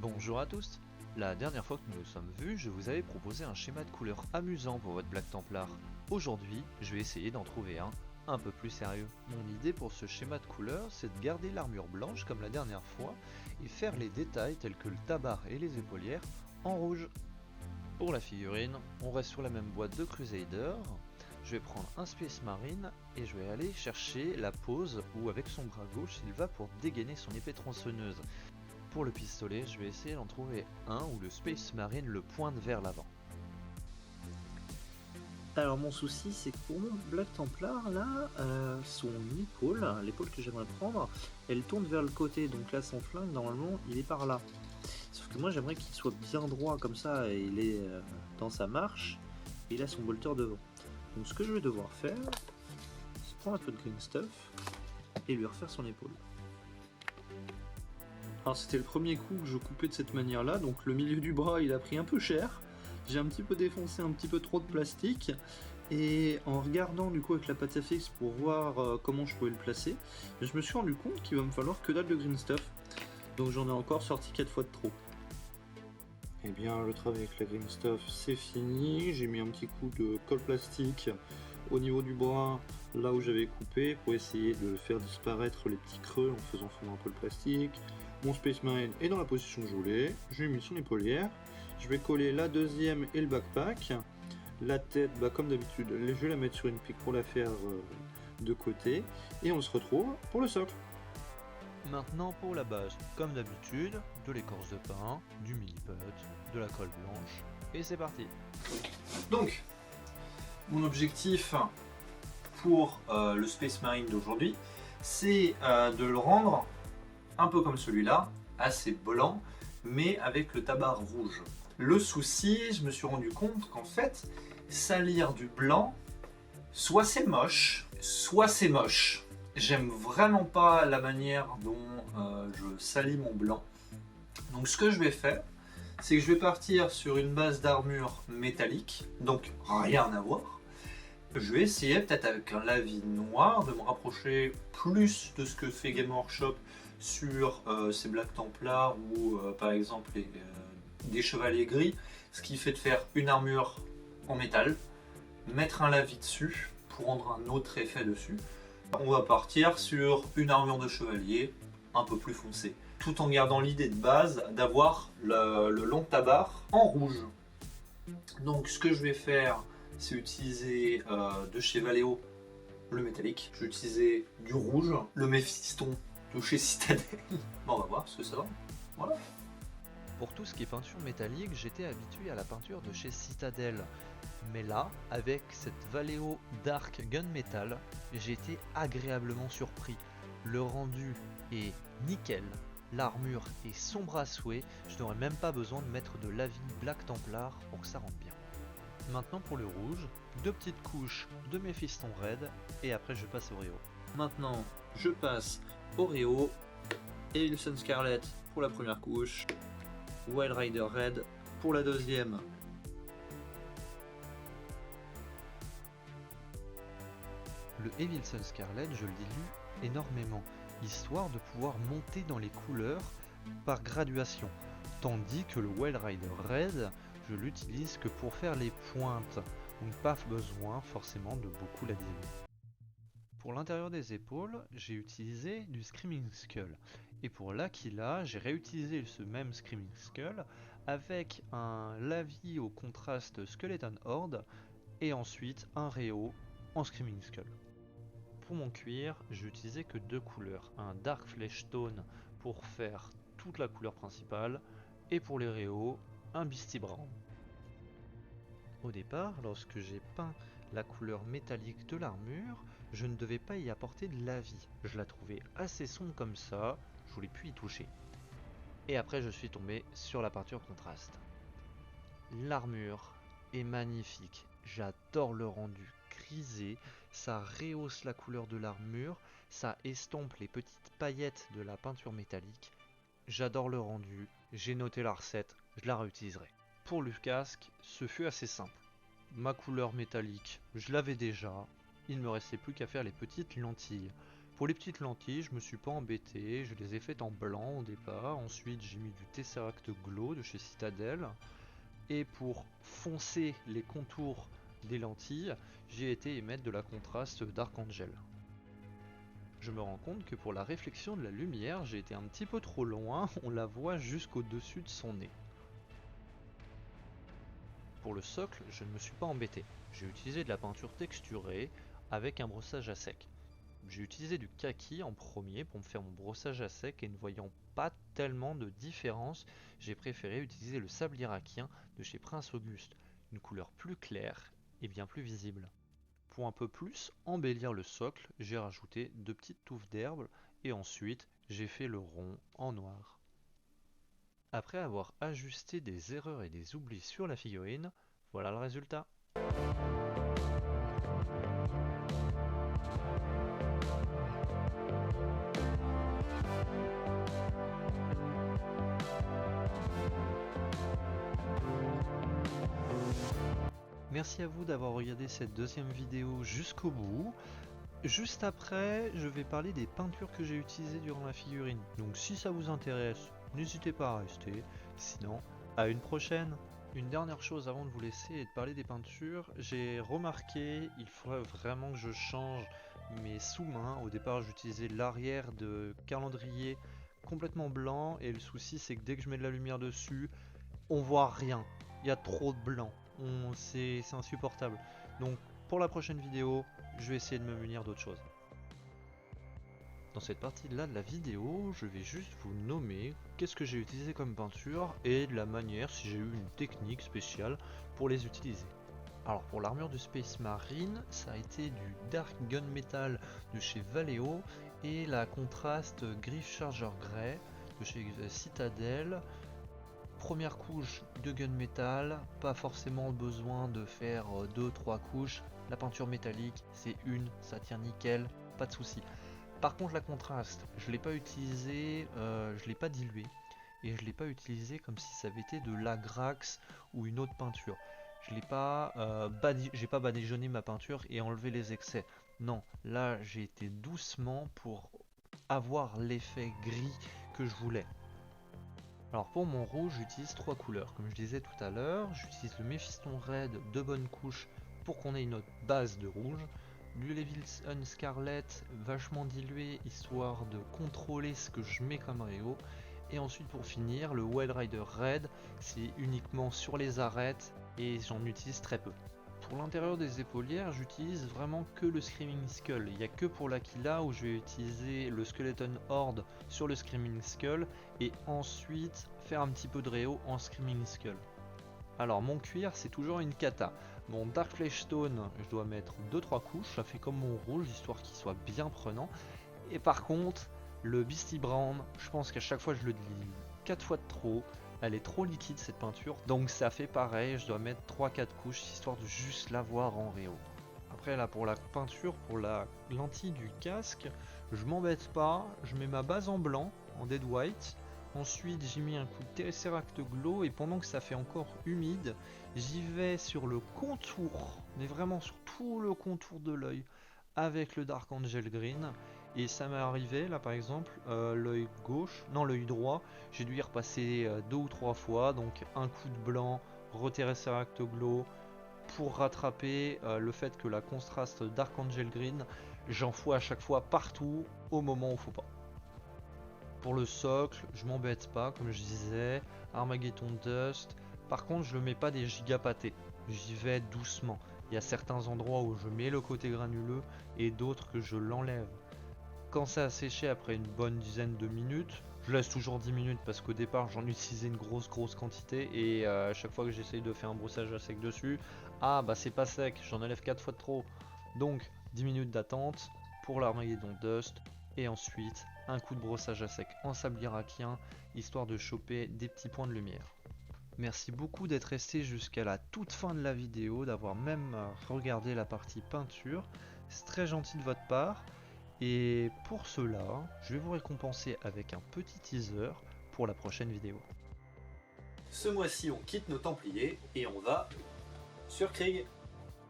Bonjour à tous. La dernière fois que nous nous sommes vus, je vous avais proposé un schéma de couleur amusant pour votre Black Templar. Aujourd'hui, je vais essayer d'en trouver un peu plus sérieux. Mon idée pour ce schéma de couleur, c'est de garder l'armure blanche comme la dernière fois et faire les détails tels que le tabard et les épaulières en rouge. Pour la figurine, on reste sur la même boîte de Crusader. Je vais prendre un Space Marine et je vais aller chercher la pose où avec son bras gauche il va pour dégainer son épée tronçonneuse. Pour le pistolet, je vais essayer d'en trouver un où le Space Marine le pointe vers l'avant. Alors mon souci c'est que pour mon Black Templar là, son épaule, l'épaule que j'aimerais prendre, elle tourne vers le côté, donc là son flingue normalement il est par là. Sauf que moi j'aimerais qu'il soit bien droit comme ça, et il est dans sa marche, et il a son bolter devant. Donc ce que je vais devoir faire, c'est prendre un peu de green stuff, et lui refaire son épaule. Alors c'était le premier coup que je coupais de cette manière là, donc le milieu du bras il a pris un peu cher. J'ai un petit peu défoncé un petit peu trop de plastique, et en regardant du coup avec la pâte à fixe pour voir comment je pouvais le placer, je me suis rendu compte qu'il va me falloir que dalle de green stuff, donc j'en ai encore sorti 4 fois de trop. Et bien le travail avec la green stuff c'est fini, j'ai mis un petit coup de colle plastique au niveau du bras, là où j'avais coupé, pour essayer de faire disparaître les petits creux en faisant fondre un peu le plastique. Mon Space Marine est dans la position que je voulais, je lui ai mis son épaulière. Je vais coller la deuxième et le backpack. La tête, comme d'habitude, je vais la mettre sur une pique pour la faire de côté. Et on se retrouve pour le socle. Maintenant pour la base, comme d'habitude, de l'écorce de pin, du mini-put, de la colle blanche, et c'est parti. Donc, mon objectif pour le Space Marine d'aujourd'hui, c'est de le rendre un peu comme celui-là, assez blanc, mais avec le tabard rouge. Le souci, je me suis rendu compte qu'en fait, salir du blanc, soit c'est moche, soit c'est moche. J'aime vraiment pas la manière dont je salis mon blanc. Donc ce que je vais faire, c'est que je vais partir sur une base d'armure métallique, donc rien à voir. Je vais essayer peut-être avec un lavis noir de me rapprocher plus de ce que fait Game Workshop sur ces Black Templars ou par exemple des chevaliers gris, ce qui fait de faire une armure en métal, mettre un lavis dessus pour rendre un autre effet dessus. On va partir sur une armure de chevalier un peu plus foncée, tout en gardant l'idée de base d'avoir le long tabard en rouge. Donc ce que je vais faire, c'est utiliser de chez Vallejo le métallique. Je vais utiliser du rouge, le Méphiston de chez Citadel. Bon, on va voir ce que ça donne. Voilà. Pour tout ce qui est peinture métallique, j'étais habitué à la peinture de chez Citadel. Mais là, avec cette Vallejo Dark Gunmetal, j'ai été agréablement surpris. Le rendu est nickel, l'armure est sombre à souhait, je n'aurais même pas besoin de mettre de lavis Black Templar pour que ça rentre bien. Maintenant pour le rouge, 2 petites couches de Méphiston Red, et après je passe au Réo. Maintenant, je passe Oreo, Evilson Scarlet pour la première couche, Wild Rider Red pour la deuxième. Le Evilson Scarlet, je le dilue énormément, histoire de pouvoir monter dans les couleurs par graduation, tandis que le Wild Rider Red, je l'utilise que pour faire les pointes, donc pas besoin forcément de beaucoup la diluer. Pour l'intérieur des épaules, j'ai utilisé du Screaming Skull, et pour l'Aquila, j'ai réutilisé ce même Screaming Skull avec un lavis au contraste Skeleton Horde, et ensuite un Réo en Screaming Skull. Pour mon cuir, j'ai utilisé que 2 couleurs, un Dark Flesh Tone pour faire toute la couleur principale, et pour les réaux, un Beastie Brown. Au départ, lorsque j'ai peint la couleur métallique de l'armure, je ne devais pas y apporter de lavis. Je la trouvais assez sombre comme ça, je voulais plus y toucher. Et après je suis tombé sur la peinture contraste. L'armure est magnifique, j'adore le rendu grisé, ça rehausse la couleur de l'armure, ça estompe les petites paillettes de la peinture métallique. J'adore le rendu, j'ai noté la recette, je la réutiliserai. Pour le casque, ce fut assez simple. Ma couleur métallique, je l'avais déjà, il ne me restait plus qu'à faire les petites lentilles. Pour les petites lentilles, je me suis pas embêté, je les ai faites en blanc au départ, ensuite j'ai mis du Tesseract Glow de chez Citadel, et pour foncer les contours des lentilles, j'ai été émettre de la contraste Dark Angel. Je me rends compte que pour la réflexion de la lumière, j'ai été un petit peu trop loin, on la voit jusqu'au dessus de son nez. Pour le socle, je ne me suis pas embêté, j'ai utilisé de la peinture texturée avec un brossage à sec. J'ai utilisé du kaki en premier pour me faire mon brossage à sec et ne voyant pas tellement de différence, j'ai préféré utiliser le sable irakien de chez Prince Auguste, une couleur plus claire et bien plus visible. Pour un peu plus embellir le socle, j'ai rajouté 2 petites touffes d'herbe et ensuite j'ai fait le rond en noir. Après avoir ajusté des erreurs et des oublis sur la figurine, voilà le résultat. Merci à vous d'avoir regardé cette deuxième vidéo jusqu'au bout. Juste après, je vais parler des peintures que j'ai utilisées durant la figurine. Donc si ça vous intéresse, n'hésitez pas à rester. Sinon, à une prochaine. Une dernière chose avant de vous laisser et de parler des peintures, j'ai remarqué, il faudrait vraiment que je change mes sous-mains. Au départ, j'utilisais l'arrière de calendrier complètement blanc et le souci c'est que dès que je mets de la lumière dessus, on voit rien. Il y a trop de blanc. C'est insupportable. Donc pour la prochaine vidéo, je vais essayer de me munir d'autre chose. Dans cette partie-là de la vidéo, je vais juste vous nommer qu'est-ce que j'ai utilisé comme peinture et de la manière, si j'ai eu une technique spéciale pour les utiliser. Alors pour l'armure du Space Marine, ça a été du Dark Gunmetal de chez Vallejo et la contraste Griff Charger Grey de chez Citadel. Première couche de gunmetal, pas forcément besoin de faire 2-3 couches. La peinture métallique, c'est une, ça tient nickel, pas de souci. Par contre la contraste, je l'ai pas utilisé, je l'ai pas dilué et je l'ai pas utilisé comme si ça avait été de l'Agrax ou une autre peinture. Je l'ai pas, j'ai pas badigeonné ma peinture et enlevé les excès. Non, là j'ai été doucement pour avoir l'effet gris que je voulais. Alors pour mon rouge, j'utilise 3 couleurs. Comme je disais tout à l'heure, j'utilise le Mephiston Red de bonne couche pour qu'on ait une autre base de rouge. Du Levilson Scarlet vachement dilué, histoire de contrôler ce que je mets comme réo. Et ensuite pour finir, le Wild Rider Red, c'est uniquement sur les arêtes et j'en utilise très peu. Pour l'intérieur des épaulières, j'utilise vraiment que le Screaming Skull. Il n'y a que pour l'Aquila où je vais utiliser le Skeleton Horde sur le Screaming Skull et ensuite faire un petit peu de réo en Screaming Skull. Alors mon cuir, c'est toujours une kata. Mon Dark Flesh Stone, je dois mettre 2-3 couches, ça fait comme mon rouge, histoire qu'il soit bien prenant. Et par contre, le Beastie Brown, je pense qu'à chaque fois je le dis 4 fois de trop. Elle est trop liquide cette peinture, donc ça fait pareil, je dois mettre 3-4 couches histoire de juste l'avoir en réo. Après là pour la peinture, pour la lentille du casque, je m'embête pas, je mets ma base en blanc, en dead white, ensuite j'ai mis un coup de Tesseract Glow et pendant que ça fait encore humide, j'y vais sur le contour, mais vraiment sur tout le contour de l'œil avec le Dark Angel Green. Et ça m'est arrivé là par exemple, l'œil gauche, non l'œil droit, j'ai dû y repasser 2 ou 3 fois, donc un coup de blanc, Tesseract Glow, pour rattraper le fait que la contraste Dark Angel Green, j'en fous à chaque fois partout au moment où faut pas. Pour le socle, je m'embête pas comme je disais, Armageddon Dust, par contre je le mets pas des gigapâtés, j'y vais doucement. Il y a certains endroits où je mets le côté granuleux et d'autres que je l'enlève. Quand ça a séché après une bonne dizaine de minutes, je laisse toujours 10 minutes parce qu'au départ j'en utilisais une grosse quantité et à chaque fois que j'essaye de faire un brossage à sec dessus, ah bah c'est pas sec, j'en enlève 4 fois de trop. Donc 10 minutes d'attente pour l'Armageddon Dust et ensuite un coup de brossage à sec en sable irakien histoire de choper des petits points de lumière. Merci beaucoup d'être resté jusqu'à la toute fin de la vidéo, d'avoir même regardé la partie peinture, c'est très gentil de votre part. Et pour cela, je vais vous récompenser avec un petit teaser pour la prochaine vidéo. Ce mois-ci, on quitte nos Templiers et on va sur Krieg.